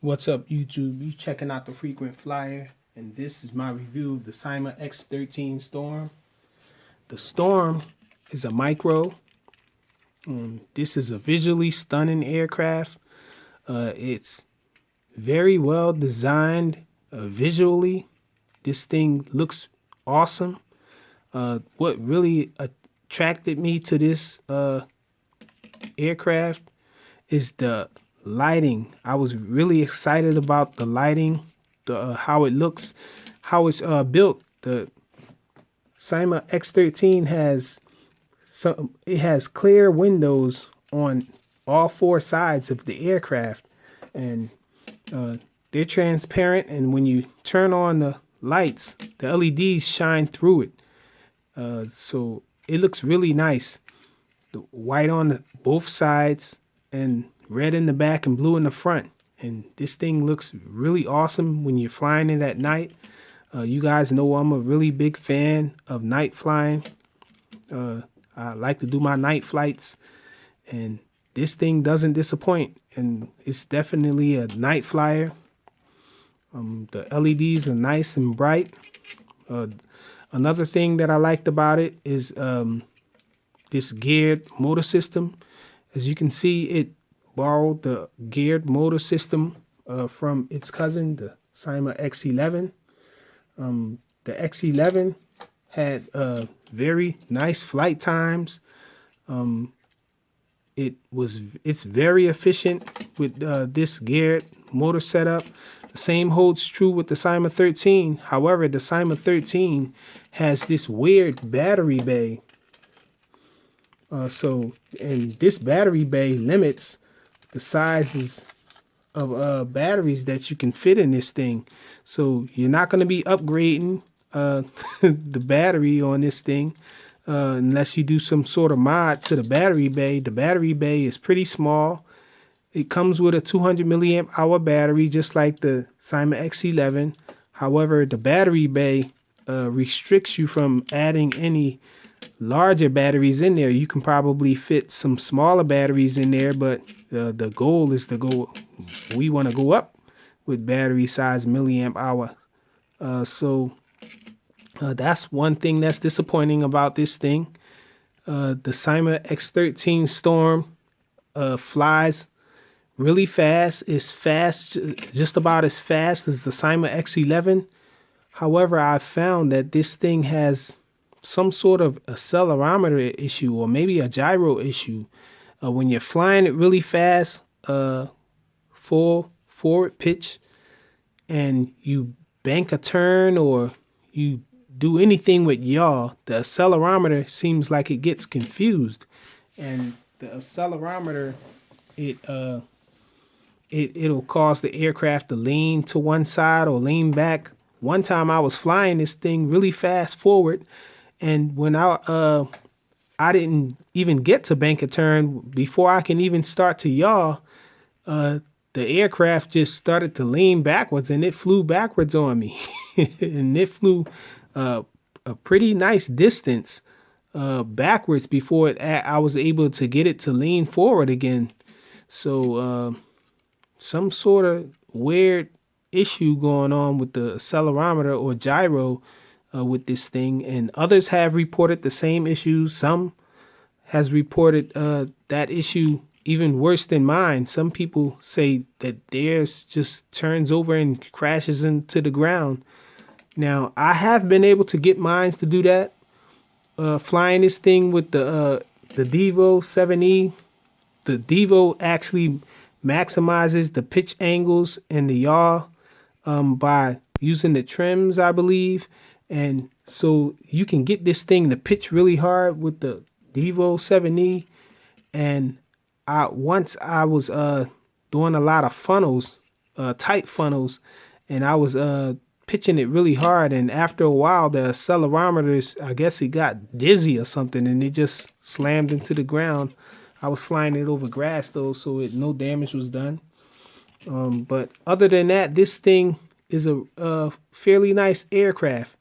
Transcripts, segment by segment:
What's up, YouTube? You checking out the Frequent Flyer, and this is my review of the Syma X13 Storm. The Storm is a micro. This is a visually stunning aircraft. It's very well designed visually. This thing looks awesome. What really attracted me to this aircraft is the lighting. I was really excited about the lighting, the how it looks, how it's built. The Syma X13 has clear windows on all four sides of the aircraft, and they're transparent. And when you turn on the lights, the LEDs shine through it. So it looks really nice. The white on both sides and red in the back and blue in the front. And this thing looks really awesome when you're flying it at night. You guys know I'm a really big fan of night flying. I like to do my night flights, and this thing doesn't disappoint. And it's definitely a night flyer. The LEDs are nice and bright. Another thing that I liked about it is this geared motor system. As you can see, it borrowed the geared motor system from its cousin, the Syma X11. The X11 had very nice flight times. It's very efficient with this geared motor setup. The same holds true with the Syma 13. However, the Syma 13 has this weird battery bay. And this battery bay limits the sizes of batteries that you can fit in this thing. So you're not going to be upgrading the battery on this thing unless you do some sort of mod to the battery bay. The battery bay is pretty small. It comes with a 200 milliamp hour battery, just like the Syma X11. However, the battery bay restricts you from adding any larger batteries in there. You can probably fit some smaller batteries in there, but the goal is to go. We want to go up with battery size milliamp hour. That's one thing that's disappointing about this thing. The Syma X13 Storm flies really fast. It's fast, just about as fast as the Syma X11. However, I found that this thing has some sort of accelerometer issue, or maybe a gyro issue. When you're flying it really fast, full forward pitch, and you bank a turn or you do anything with yaw, the accelerometer seems like it gets confused. And the accelerometer, it'll cause the aircraft to lean to one side or lean back. One time I was flying this thing really fast forward, and when I didn't even get to bank a turn, before I can even start to yaw, the aircraft just started to lean backwards, and it flew backwards on me. And it flew a pretty nice distance backwards before I was able to get it to lean forward again. So some sort of weird issue going on with the accelerometer or gyro with this thing, and others have reported the same issues. Some has reported that issue even worse than mine. Some people say that theirs just turns over and crashes into the ground. Now, I have been able to get mine to do that. Flying this thing with the Devo 7E, the Devo actually maximizes the pitch angles and the yaw by using the trims, I believe. And so you can get this thing to pitch really hard with the Devo 7E. And once I was doing a lot of funnels, tight funnels, and I was pitching it really hard. And after a while, the accelerometers, I guess it got dizzy or something, and it just slammed into the ground. I was flying it over grass though, so no damage was done. But other than that, this thing is a fairly nice aircraft.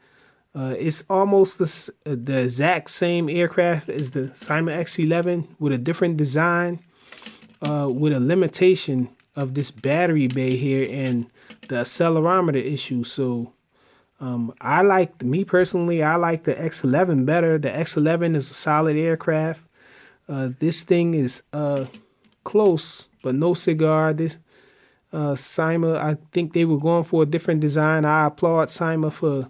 It's almost the exact same aircraft as the Syma X11 with a different design, with a limitation of this battery bay here and the accelerometer issue. So me personally, I like the X11 better. The X11 is a solid aircraft. This thing is close, but no cigar. This Syma, I think they were going for a different design. I applaud Syma for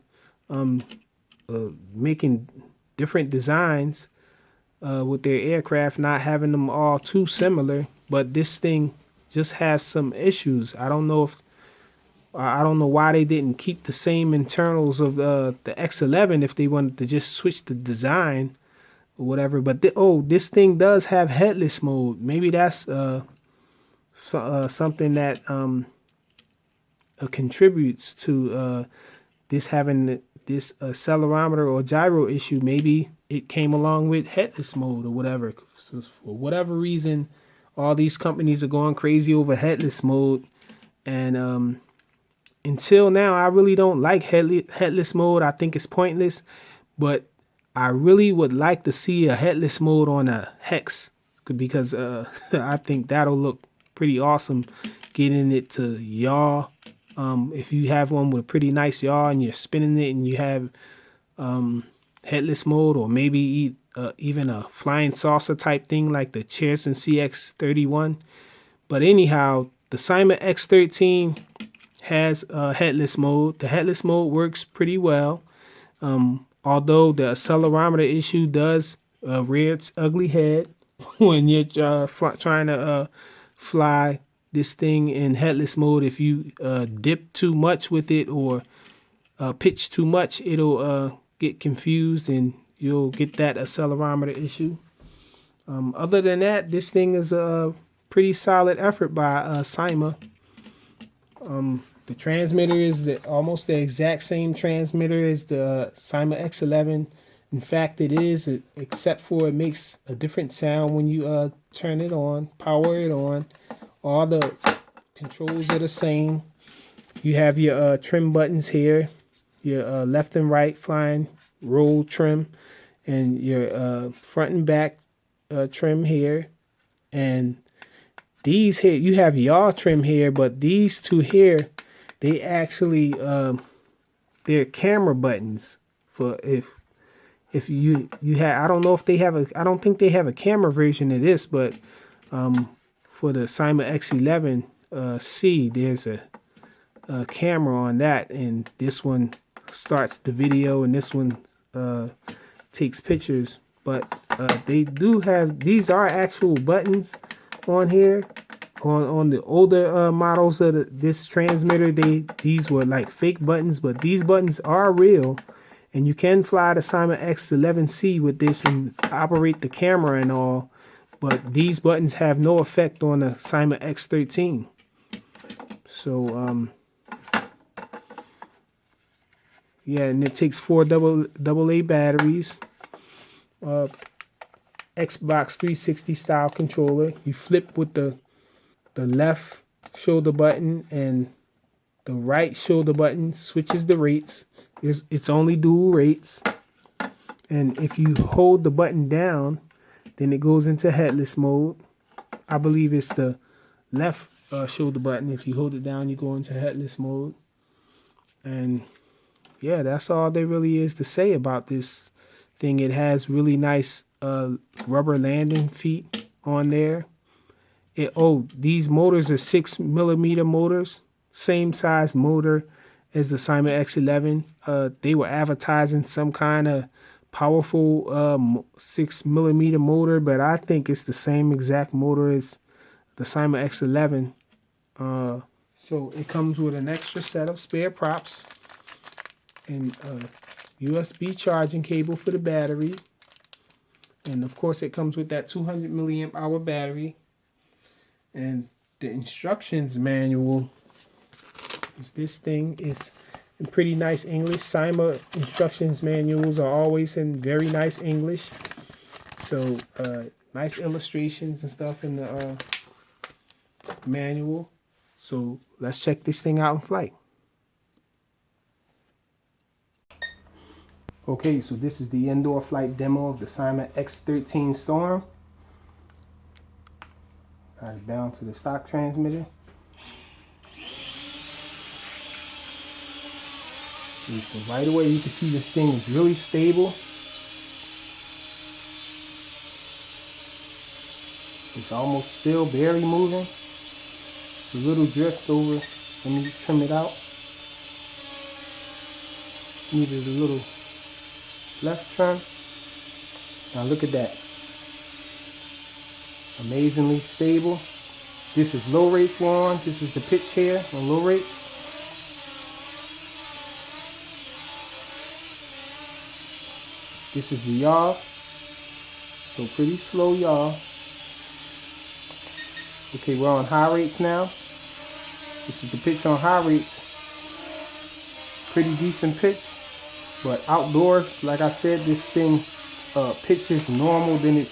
making different designs with their aircraft, not having them all too similar. But this thing just has some issues. I don't know why they didn't keep the same internals of the X11 if they wanted to just switch the design or whatever. But this thing does have headless mode. Maybe that's something that contributes to this having this accelerometer or gyro issue. Maybe it came along with headless mode or whatever. So for whatever reason, all these companies are going crazy over headless mode, and until now, I really don't like headless mode. I think it's pointless, but I really would like to see a headless mode on a Hex, because I think that'll look pretty awesome, getting it to yaw. If you have one with a pretty nice yaw and you're spinning it and you have headless mode, or maybe even a flying saucer type thing like the Cherson CX31. But anyhow, the Syma X13 has headless mode. The headless mode works pretty well, although the accelerometer issue does rear its ugly head when you're trying to fly this thing in headless mode. If you dip too much with it or pitch too much, it'll get confused and you'll get that accelerometer issue. Other than that, this thing is a pretty solid effort by Syma. The transmitter is almost the exact same transmitter as the Syma X11. In fact, it is, except for it makes a different sound when you turn it on, power it on. All the controls are the same. You have your trim buttons here, your left and right flying roll trim, and your front and back trim here. And these here, you have yaw trim here, but these two here, they actually they're camera buttons for if you have. I don't know if they have I don't think they have a camera version of this, but for the Syma X11 C, there's a camera on that, and this one starts the video and this one takes pictures. But they do have, these are actual buttons on here. On the older models of this transmitter, these were like fake buttons, but these buttons are real, and you can fly the Syma X11C with this and operate the camera and all. But these buttons have no effect on the Syma X13. So yeah, and it takes 4 AA batteries. Xbox 360 style controller. You flip with the left shoulder button, and the right shoulder button switches the rates. It's only dual rates. And if you hold the button down, then it goes into headless mode. I believe it's the left shoulder button. If you hold it down, you go into headless mode. And yeah, that's all there really is to say about this thing. It has really nice rubber landing feet on there. These motors are 6mm motors, same size motor as the Syma X11. They were advertising some kind of powerful 6mm motor, but I think it's the same exact motor as the Syma X11. So it comes with an extra set of spare props and USB charging cable for the battery, and of course it comes with that 200 milliamp hour battery. And the instructions manual is this thing. It's in pretty nice English. Syma instructions manuals are always in very nice English. So nice illustrations and stuff in the manual. So let's check this thing out in flight. Okay, so this is the indoor flight demo of the Syma X13 Storm. Down to the stock transmitter. So right away you can see this thing is really stable. It's almost still barely moving. It's a little drift over. Let me trim it out. Needed a little left trim. Now look at that. Amazingly stable. This is low rates we're on. This is the pitch here on low rates. This is the yaw. So pretty slow yaw. Okay, we're on high rates now. This is the pitch on high rates. Pretty decent pitch. But outdoors, like I said, this thing pitches normal than it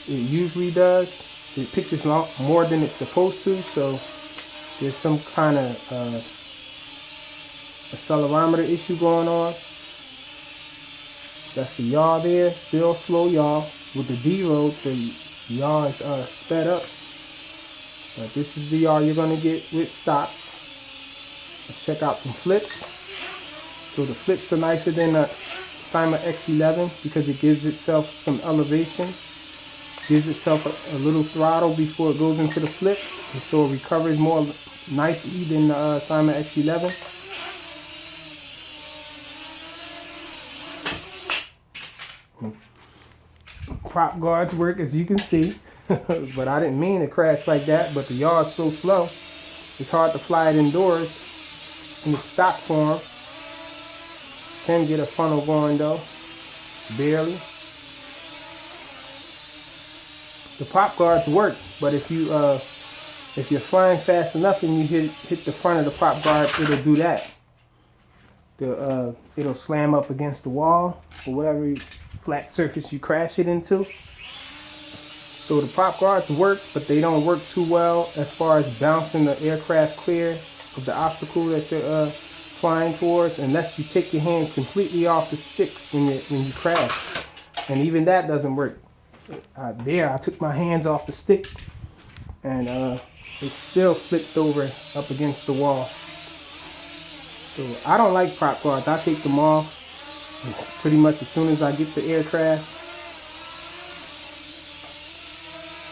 usually does. It pitches more than it's supposed to, so there's some kind of accelerometer issue going on. That's the yaw there, still slow yaw. With the D-road, the yaw is sped up. But this is the yaw you're going to get with stock. Let's check out some flips. So the flips are nicer than the Syma X11 because it gives itself some elevation. Gives itself a little throttle before it goes into the flip. And so it recovers more nicely than the Syma X11. Prop guards work, as you can see. But I didn't mean to crash like that, but the yaw is so slow. It's hard to fly it indoors in the stock form. Can get a funnel going though, barely. The prop guards work, but if you're flying fast enough and you hit the front of the prop guard, it'll do that. It'll slam up against the wall or whatever flat surface you crash it into. So the prop guards work, but they don't work too well as far as bouncing the aircraft clear of the obstacle that you're flying towards, unless you take your hands completely off the sticks when you crash. And even that doesn't work. I took my hands off the stick and it still flipped over up against the wall. So I don't like prop guards. I take them off pretty much as soon as I get the aircraft.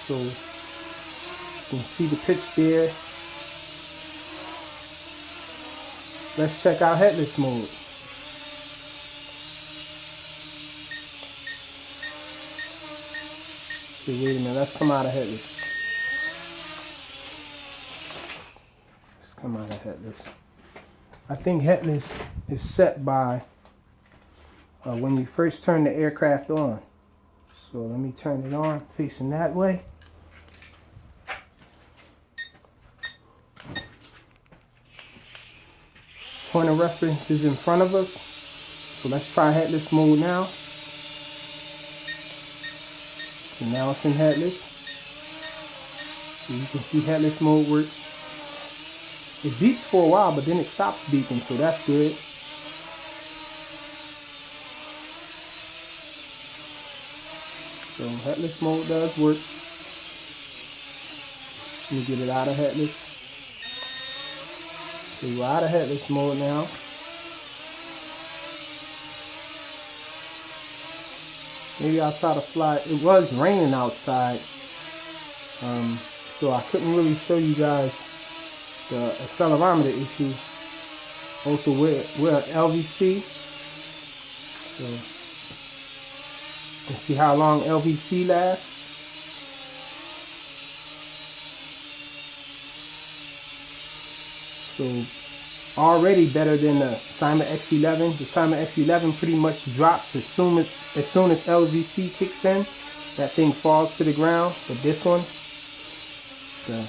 So you can see the pitch there. Let's check out headless mode. Okay, wait a minute, let's come out of headless. Let's come out of headless. I think headless is set by when you first turn the aircraft on. So let me turn it on facing that way. Point of reference is in front of us. So let's try headless mode now. So now it's in headless. So you can see headless mode works. It beeps for a while, but then it stops beeping, so that's good. So headless mode does work. Let me get it out of headless. So we're out of headless mode now. Maybe I'll try to fly. It was raining outside, so I couldn't really show you guys the accelerometer issue. Also, we're LVC, so let's see how long LVC lasts. So already better than the Syma X11. The Syma X11 pretty much drops as soon as LVC kicks in. That thing falls to the ground. But this one, the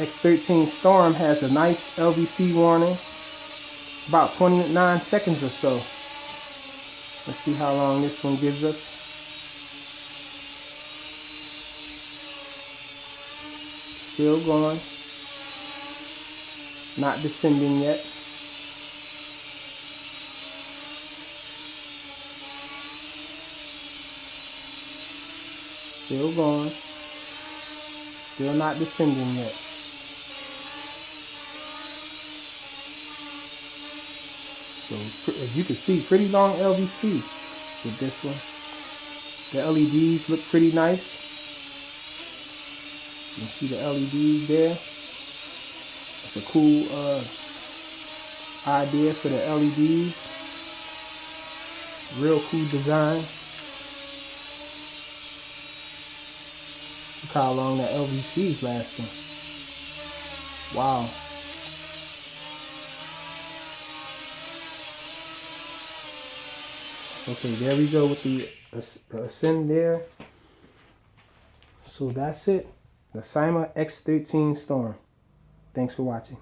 X13 Storm, has a nice LVC warning. About 29 seconds or so. Let's see how long this one gives us. Still going. Not descending yet. Still going. Still not descending yet. So as you can see, pretty long LVC with this one. The LEDs look pretty nice. You can see the LEDs there. It's a cool idea for the LEDs. Real cool design. Look how long that LVC is lasting. Wow. Okay, there we go with the Ascend there. So that's it. The Syma X13 Storm. Thanks for watching.